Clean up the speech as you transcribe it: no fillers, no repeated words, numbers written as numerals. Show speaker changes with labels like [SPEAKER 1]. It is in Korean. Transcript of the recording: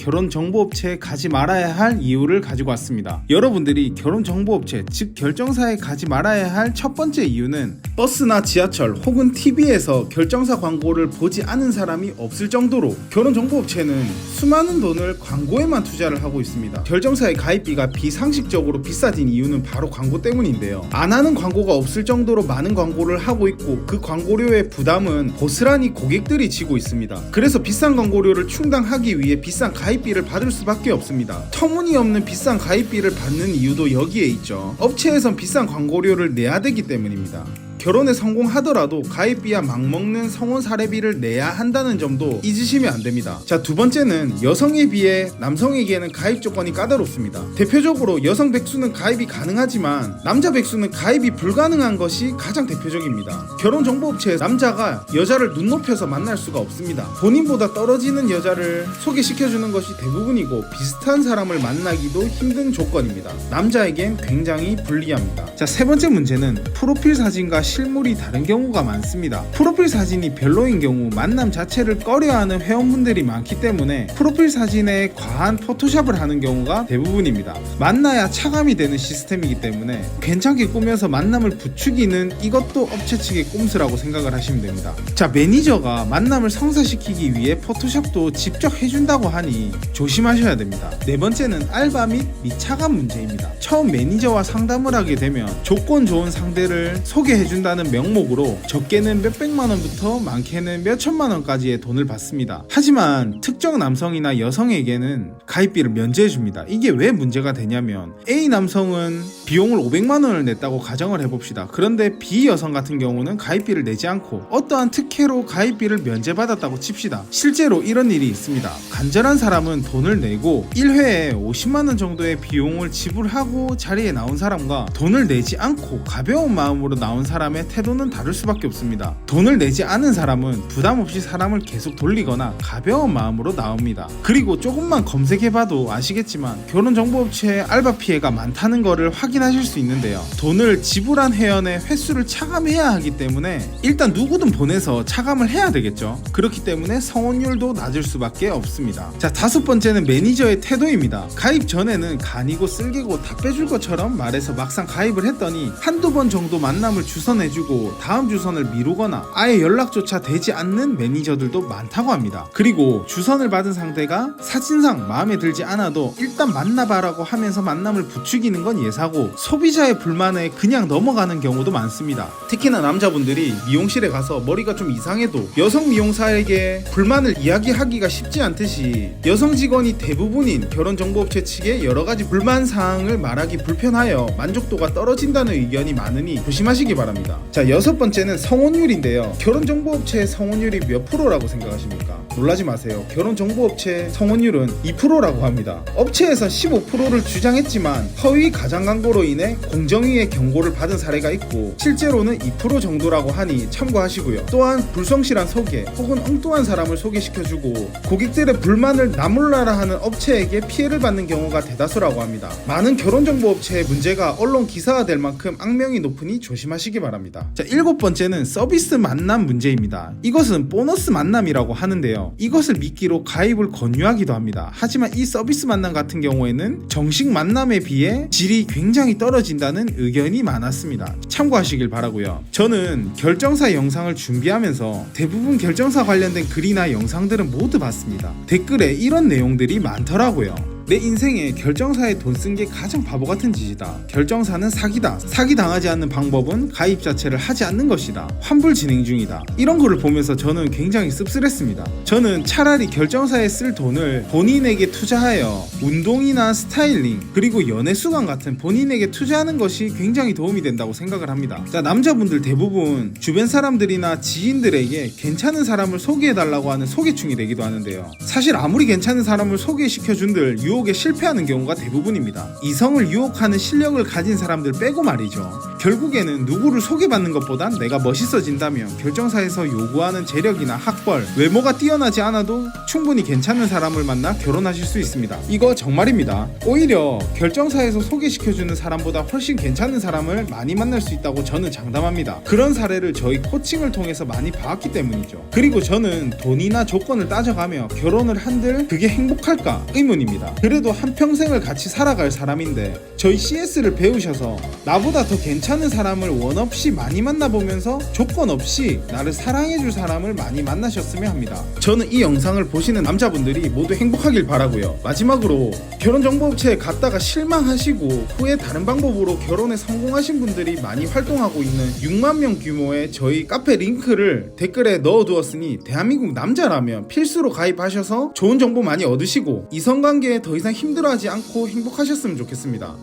[SPEAKER 1] 결혼정보업체에 가지 말아야 할 이유를 가지고 왔습니다. 여러분들이 결혼정보업체, 즉 결정사에 가지 말아야 할 첫 번째 이유는 버스나 지하철 혹은 TV에서 결정사 광고를 보지 않은 사람이 없을 정도로 결혼정보업체는 수많은 돈을 광고에만 투자를 하고 있습니다. 결정사의 가입비가 비상식적으로 비싸진 이유는 바로 광고 때문인데요. 안 하는 광고가 없을 정도로 많은 광고를 하고 있고 그 광고료의 부담은 고스란히 고객들이 지고 있습니다. 그래서 비싼 광고료를 충당하기 위해 비싼 가입비를 받을 수밖에 없습니다. 터무니없는 비싼 가입비를 받는 이유도 여기에 있죠. 업체에선 비싼 광고료를 내야 되기 때문입니다. 결혼에 성공하더라도 가입비야 막먹는 성혼 사례비를 내야 한다는 점도 잊으시면 안됩니다. 자, 두 번째는 여성에 비해 남성에게는 가입 조건이 까다롭습니다. 대표적으로 여성 백수는 가입이 가능하지만 남자 백수는 가입이 불가능한 것이 가장 대표적입니다. 결혼정보업체에서 남자가 여자를 눈높여서 만날 수가 없습니다. 본인보다 떨어지는 여자를 소개시켜주는 것이 대부분이고 비슷한 사람을 만나기도 힘든 조건입니다. 남자에겐 굉장히 불리합니다. 자, 세 번째 문제는 프로필 사진과 실물이 다른 경우가 많습니다. 프로필 사진이 별로인 경우 만남 자체를 꺼려하는 회원분들이 많기 때문에 프로필 사진에 과한 포토샵을 하는 경우가 대부분입니다. 만나야 차감이 되는 시스템이기 때문에 괜찮게 꾸며서 만남을 부추기는 이것도 업체 측의 꼼수라고 생각을 하시면 됩니다. 자, 매니저가 만남을 성사시키기 위해 포토샵도 직접 해준다고 하니 조심하셔야 됩니다. 네 번째는 알바 및 미차감 문제입니다. 처음 매니저와 상담을 하게 되면 조건 좋은 상대를 소개해준다는 명목으로 적게는 몇백만원부터 많게는 몇천만원까지의 돈을 받습니다. 하지만 특정 남성이나 여성에게는 가입비를 면제해줍니다. 이게 왜 문제가 되냐면 A 남성은 비용을 500만원을 냈다고 가정을 해봅시다. 그런데 B 여성 같은 경우는 가입비를 내지 않고 어떠한 특혜로 가입비를 면제받았다고 칩시다. 실제로 이런 일이 있습니다. 간절한 사람은 돈을 내고 1회에 50만원 정도의 비용을 지불하고 자리에 나온 사람과 돈을 내지 않고 가벼운 마음으로 나온 사람의 태도는 다를 수밖에 없습니다. 돈을 내지 않은 사람은 부담 없이 사람을 계속 돌리거나 가벼운 마음으로 나옵니다. 그리고 조금만 검색해봐도 아시겠지만 결혼정보업체의 알바 피해가 많다는 것을 확인하실 수 있는데요. 돈을 지불한 회원의 횟수를 차감해야 하기 때문에 일단 누구든 보내서 차감을 해야 되겠죠. 그렇기 때문에 성혼율도 낮을 수밖에 없습니다. 자, 다섯 번째는 매니저의 태도입니다. 가입 전에는 간이고 쓸개고 다 빼줄 것처럼 말해서 막상 가입을 했더니 한두 번 정도 만남을 주선해주고 다음 주선을 미루거나 아예 연락조차 되지 않는 매니저들도 많다고 합니다. 그리고 주선을 받은 상대가 사진상 마음에 들지 않아도 일단 만나봐라고 하면서 만남을 부추기는 건 예사고 소비자의 불만에 그냥 넘어가는 경우도 많습니다. 특히나 남자분들이 미용실에 가서 머리가 좀 이상해도 여성 미용사에게 불만을 이야기하기가 쉽지 않듯이 여성 직원이 대부분인 결혼정보업체 측에 여러가지 불만사항을 말하기 불편하여 만족도가 떨어진다는 의견이 많으니 조심하시기 바랍니다. 자, 여섯 번째는 성혼율인데요. 결혼정보업체의 성혼율이 몇 프로라고 생각하십니까? 놀라지 마세요. 결혼정보업체 성혼율은 2%라고 합니다. 업체에선 15%를 주장했지만 허위 가장 광고로 인해 공정위의 경고를 받은 사례가 있고 실제로는 2% 정도라고 하니 참고하시고요. 또한 불성실한 소개 혹은 엉뚱한 사람을 소개시켜주고 고객들의 불만을 나몰라라 하는 업체에게 피해를 받는 경우가 대다수라고 합니다. 많은 결혼정보업체의 문제가 언론 기사화될 만큼 악명이 높으니 조심하시기 바랍니다. 자, 일곱 번째는 서비스 만남 문제입니다. 이것은 보너스 만남이라고 하는데요. 이것을 미끼로 가입을 권유하기도 합니다. 하지만 이 서비스 만남 같은 경우에는 정식 만남에 비해 질이 굉장히 떨어진다는 의견이 많았습니다. 참고하시길 바라고요. 저는 결정사 영상을 준비하면서 대부분 결정사 관련된 글이나 영상들은 모두 봤습니다. 댓글에 이런 내용들이 많더라고요. 내 인생에 결정사에 돈 쓴 게 가장 바보 같은 짓이다. 결정사는 사기다. 사기 당하지 않는 방법은 가입 자체를 하지 않는 것이다. 환불 진행 중이다. 이런 거를 보면서 저는 굉장히 씁쓸했습니다. 저는 차라리 결정사에 쓸 돈을 본인에게 투자하여 운동이나 스타일링 그리고 연애수강 같은 본인에게 투자하는 것이 굉장히 도움이 된다고 생각을 합니다. 자, 남자분들 대부분 주변 사람들이나 지인들에게 괜찮은 사람을 소개해달라고 하는 소개충이 되기도 하는데요. 사실 아무리 괜찮은 사람을 소개시켜준들 유혹에 실패하는 경우가 대부분입니다. 이성을 유혹하는 실력을 가진 사람들 빼고 말이죠. 결국에는 누구를 소개받는 것보단 내가 멋있어진다면 결정사에서 요구하는 재력이나 학벌, 외모가 뛰어나지 않아도 충분히 괜찮은 사람을 만나 결혼하실 수 있습니다. 이거 정말입니다. 오히려 결정사에서 소개시켜주는 사람보다 훨씬 괜찮은 사람을 많이 만날 수 있다고 저는 장담합니다. 그런 사례를 저희 코칭을 통해서 많이 봐왔기 때문이죠. 그리고 저는 돈이나 조건을 따져가며 결혼을 한들 그게 행복할까 의문입니다. 그래도 한평생을 같이 살아갈 사람인데 저희 CS를 배우셔서 나보다 더 괜찮은 사람을 원 없이 많이 만나보면서 조건 없이 나를 사랑해줄 사람을 많이 만나셨으면 합니다. 저는 이 영상을 보시는 남자분들이 모두 행복하길 바라고요. 마지막으로 결혼정보업체에 갔다가 실망하시고 후에 다른 방법으로 결혼에 성공하신 분들이 많이 활동하고 있는 6만 명 규모의 저희 카페 링크를 댓글에 넣어두었으니 대한민국 남자라면 필수로 가입하셔서 좋은 정보 많이 얻으시고 이성관계에 더 이상 힘들어하지 않고 행복하셨으면 좋겠습니다.